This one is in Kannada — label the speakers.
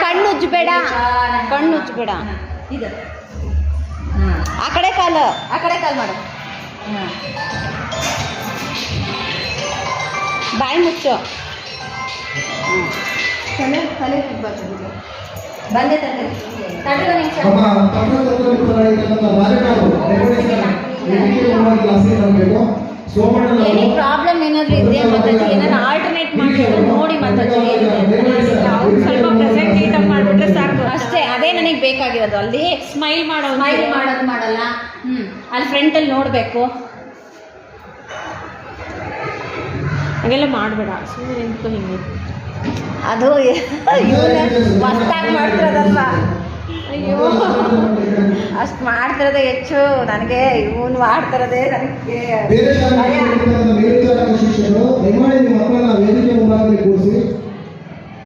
Speaker 1: ಕಣ್ಣು ಉಜ್ಬೇಡ, ಕಣ್ಣು ಉಜ್ಬೇಡ.
Speaker 2: ಇದು
Speaker 1: ಆ ಕಡೆ ಕಾಲು
Speaker 2: ಮಾಡು.
Speaker 1: ಬಾಯಿ ಮುಚ್ಚು.
Speaker 2: ತಲೆ ಬಂದೆ ತಡೆ ನಿಮಿಷ.
Speaker 1: ಏನೇ ಪ್ರಾಬ್ಲಮ್ ಏನಾದರೂ ಇದೆಯಾ ಮಾತಾಜಿ? ಏನಾದ್ರು ಆಲ್ಟರ್ನೇಟ್ ಮಾಡಿದ್ರು ನೋಡಿ ಮಾತಾಜಿ.
Speaker 3: ಸ್ವಲ್ಪ ಪ್ರೆಸೆಂಟ್ ನೀಟಾಗಿ ಮಾಡಿಬಿಟ್ರೆ ಸಾಕು
Speaker 1: ಅಷ್ಟೇ, ಅದೇ ನನಗೆ ಬೇಕಾಗಿರೋದು. ಅಲ್ಲಿ
Speaker 3: ಸ್ಮೈಲ್ ಮಾಡೋದು
Speaker 1: ಮಾಡಲ್ಲ. ಅಲ್ಲಿ ಫ್ರಂಟಲ್ಲಿ ನೋಡಬೇಕು.
Speaker 3: ಹಾಗೆಲ್ಲ ಮಾಡಬೇಡ, ಸುಮ್ಮನೆ ನಿಂತ್ಕೊ ಹಿಂಗೆ.
Speaker 1: ಅದು ಮಸ್ತಾಗಿ ಮಾಡ್ತಿರೋದಲ್ಲ.
Speaker 3: ಅಯ್ಯೋ,
Speaker 1: ಅಷ್ಟು ಮಾಡ್ತಿರೋದೇ ಹೆಚ್ಚು ನನಗೆ. ಇವನು ಮಾಡ್ತಿರೋದೇ ನನಗೆ